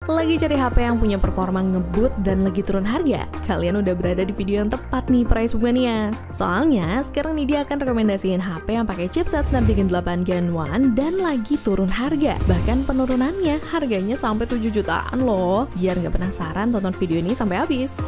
Lagi cari HP yang punya performa ngebut dan lagi turun harga? Kalian udah berada di video yang tepat nih Price Mania. Soalnya sekarang nih dia akan rekomendasiin HP yang pakai chipset Snapdragon 8 Gen 1 dan lagi turun harga. Bahkan penurunannya harganya sampai 7 jutaan loh. Biar nggak penasaran, tonton video ini sampai habis.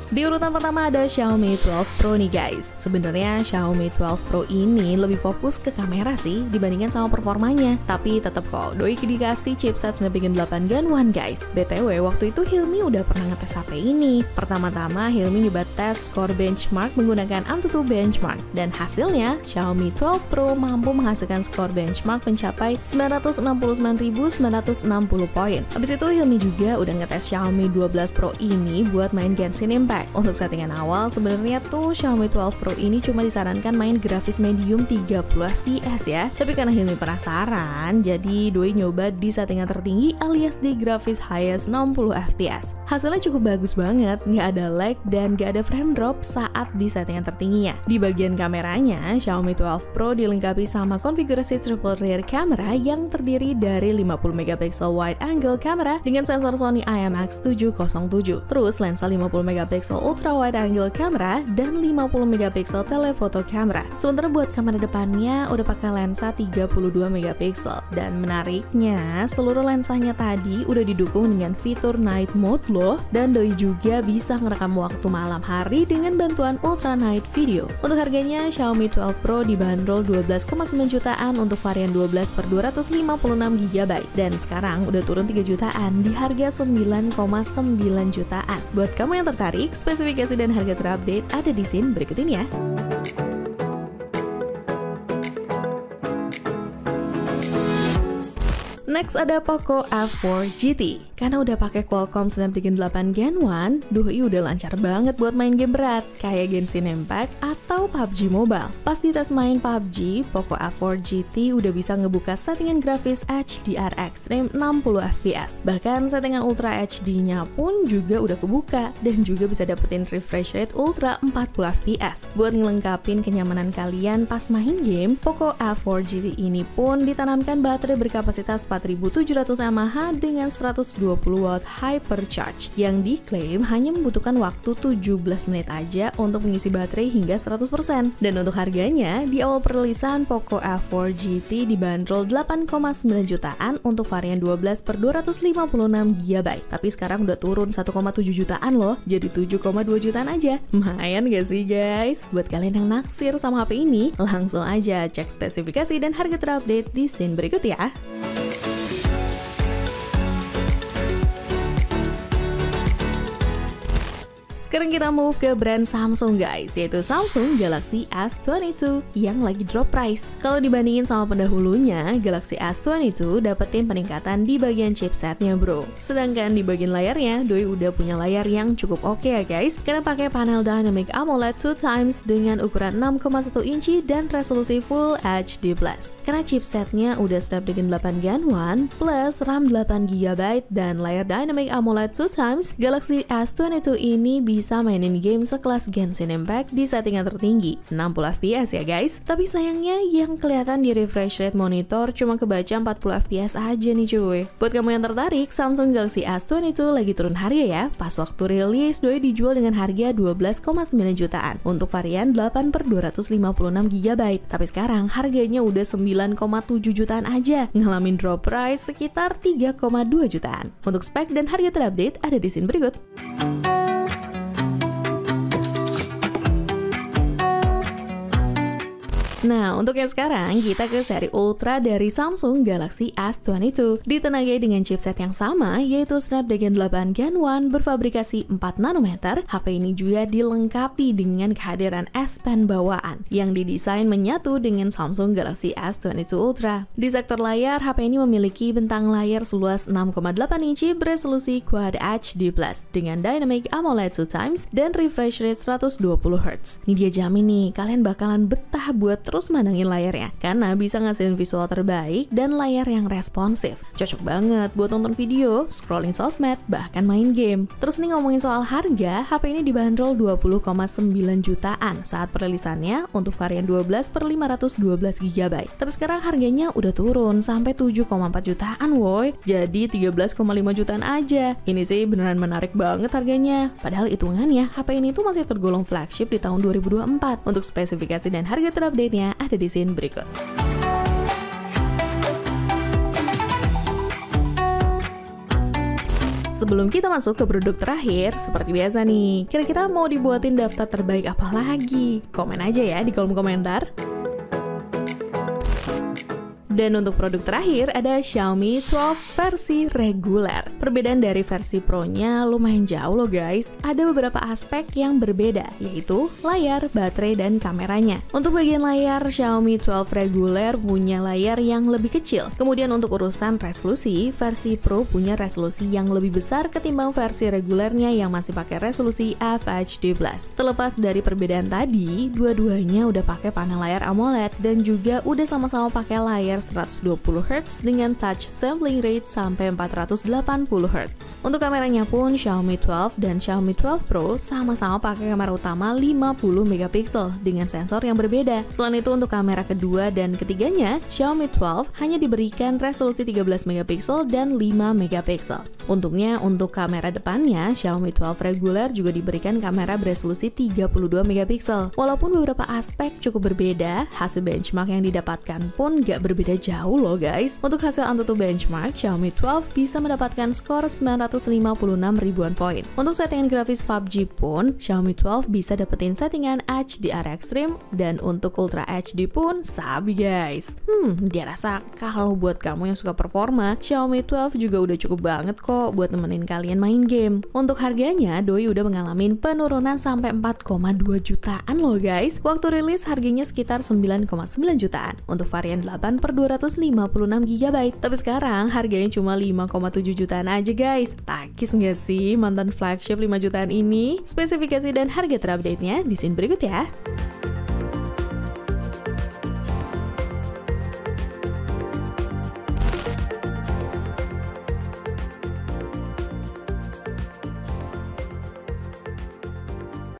Di urutan pertama ada Xiaomi 12 Pro nih guys. Sebenarnya Xiaomi 12 Pro ini lebih fokus ke kamera sih dibandingkan sama performanya. Tapi tetap kok, doi dikasih chipset Snapdragon 8 Gen 1 guys. BTW waktu itu Hilmi udah pernah ngetes HP ini. Pertama-tama Hilmi nyoba tes score benchmark menggunakan AnTuTu Benchmark. Dan hasilnya Xiaomi 12 Pro mampu menghasilkan skor benchmark mencapai 969.960 poin. Habis itu Hilmi juga udah ngetes Xiaomi 12 Pro ini buat main Genshin Impact. Untuk settingan awal, sebenarnya tuh Xiaomi 12 Pro ini cuma disarankan main grafis medium 30 fps ya. Tapi karena Hilmi penasaran, jadi doi nyoba di settingan tertinggi alias di grafis highest 60 fps. Hasilnya cukup bagus banget, nggak ada lag dan nggak ada frame drop saat di settingan tertingginya. Di bagian kameranya, Xiaomi 12 Pro dilengkapi sama konfigurasi triple rear camera yang terdiri dari 50 megapiksel wide angle camera dengan sensor Sony IMX707. Terus lensa 50 megapiksel ultra wide angle camera dan 50 megapiksel telephoto camera. Sementara buat kamera depannya udah pakai lensa 32 megapiksel. Dan menariknya, seluruh lensanya tadi udah didukung dengan fitur night mode loh, dan doi juga bisa ngerekam waktu malam hari dengan bantuan ultra night video. Untuk harganya, Xiaomi 12 Pro dibanderol 12,9 jutaan untuk varian 12 per 256 GB dan sekarang udah turun 3 jutaan di harga 9,9 jutaan. Buat kamu yang tertarik, spesifikasi dan harga terupdate ada di scene berikut ini ya. Next ada Poco F4 GT. Karena udah pakai Qualcomm Snapdragon 8 Gen 1, doi udah lancar banget buat main game berat kayak Genshin Impact atau PUBG Mobile. Pas dites main PUBG, Poco F4 GT udah bisa ngebuka settingan grafis HDR Extreme 60 fps. Bahkan settingan Ultra HD-nya pun juga udah kebuka dan juga bisa dapetin refresh rate Ultra 40 fps. Buat ngelengkapin kenyamanan kalian pas main game, Poco F4 GT ini pun ditanamkan baterai berkapasitas 4700 mAh dengan 120 watt hypercharge yang diklaim hanya membutuhkan waktu 17 menit aja untuk mengisi baterai hingga 100%. Dan untuk harganya, di awal perilisan Poco F4 GT dibanderol 8,9 jutaan untuk varian 12 per 256 GB. Tapi sekarang udah turun 1,7 jutaan loh, jadi 7,2 jutaan aja. Lumayan gak sih guys? Buat kalian yang naksir sama HP ini, langsung aja cek spesifikasi dan harga terupdate di scene berikut ya. Sekarang kita move ke brand Samsung guys, yaitu Samsung Galaxy S22 yang lagi drop price. Kalau dibandingin sama pendahulunya, Galaxy S22 dapetin peningkatan di bagian chipsetnya bro. Sedangkan di bagian layarnya, doi udah punya layar yang cukup oke ya guys, karena pakai panel Dynamic AMOLED 2x dengan ukuran 6,1 inci dan resolusi Full HD+. Karena chipsetnya udah Snapdragon 8 Gen 1 plus RAM 8GB dan layar Dynamic AMOLED 2x, Galaxy S22 ini bisa mainin game sekelas Genshin Impact di settingan tertinggi 60 fps ya guys. Tapi sayangnya yang kelihatan di refresh rate monitor cuma kebaca 40 fps aja nih cuy. Buat kamu yang tertarik, Samsung Galaxy S22 lagi turun harga ya. Pas waktu rilis, doi dijual dengan harga 12,9 jutaan untuk varian 8 per 256 GB. Tapi sekarang harganya udah 9,7 jutaan aja, ngalamin drop price sekitar 3,2 jutaan. Untuk spek dan harga terupdate ada di scene berikut. Nah, untuk yang sekarang, kita ke seri Ultra dari Samsung Galaxy S22. Ditenagai dengan chipset yang sama, yaitu Snapdragon 8 Gen 1 berfabrikasi 4 nanometer. HP ini juga dilengkapi dengan kehadiran S Pen bawaan, yang didesain menyatu dengan Samsung Galaxy S22 Ultra. Di sektor layar, HP ini memiliki bentang layar seluas 6,8 inci beresolusi Quad HD+, dengan Dynamic AMOLED 2x dan refresh rate 120 Hz. Ini dia jamin nih, kalian bakalan betah buat terus mandangin layarnya, karena bisa ngasihin visual terbaik dan layar yang responsif. Cocok banget buat nonton video, scrolling sosmed, bahkan main game. Terus nih ngomongin soal harga, HP ini dibanderol 20,9 jutaan saat perilisannya untuk varian 12 per 512 GB. Tapi sekarang harganya udah turun sampai 7,4 jutaan woi, jadi 13,5 jutaan aja. Ini sih beneran menarik banget harganya. Padahal hitungannya HP ini tuh masih tergolong flagship di tahun 2024. Untuk spesifikasi dan harga terupdate-nya ada di scene berikut. Sebelum kita masuk ke produk terakhir, seperti biasa nih, kira-kira mau dibuatin daftar terbaik apa lagi? Komen aja ya di kolom komentar. Dan untuk produk terakhir ada Xiaomi 12 versi reguler. Perbedaan dari versi Pro-nya lumayan jauh loh guys. Ada beberapa aspek yang berbeda, yaitu layar, baterai, dan kameranya. Untuk bagian layar, Xiaomi 12 reguler punya layar yang lebih kecil. Kemudian untuk urusan resolusi, versi Pro punya resolusi yang lebih besar ketimbang versi regulernya yang masih pakai resolusi FHD+. Terlepas dari perbedaan tadi, dua-duanya udah pakai panel layar AMOLED dan juga udah sama-sama pakai layar 120Hz dengan touch sampling rate sampai 480Hz. Untuk kameranya pun Xiaomi 12 dan Xiaomi 12 Pro sama-sama pakai kamera utama 50MP dengan sensor yang berbeda. Selain itu untuk kamera kedua dan ketiganya, Xiaomi 12 hanya diberikan resolusi 13MP dan 5MP. Untungnya untuk kamera depannya, Xiaomi 12 reguler juga diberikan kamera beresolusi 32MP. Walaupun beberapa aspek cukup berbeda, hasil benchmark yang didapatkan pun gak berbeda jauh loh guys. Untuk hasil AnTuTu benchmark, Xiaomi 12 bisa mendapatkan skor 956 ribuan poin. Untuk settingan grafis PUBG pun, Xiaomi 12 bisa dapetin settingan HDR Extreme, dan untuk Ultra HD pun sabi guys. Dia rasa kalau buat kamu yang suka performa, Xiaomi 12 juga udah cukup banget kok buat nemenin kalian main game. Untuk harganya, doi udah mengalami penurunan sampai 4,2 jutaan loh guys. Waktu rilis harganya sekitar 9,9 jutaan untuk varian 8 per 256GB. Tapi sekarang harganya cuma 5,7 jutaan aja guys. Takis nggak sih mantan flagship 5 jutaan ini? Spesifikasi dan harga terupdate-nya di scene berikut ya.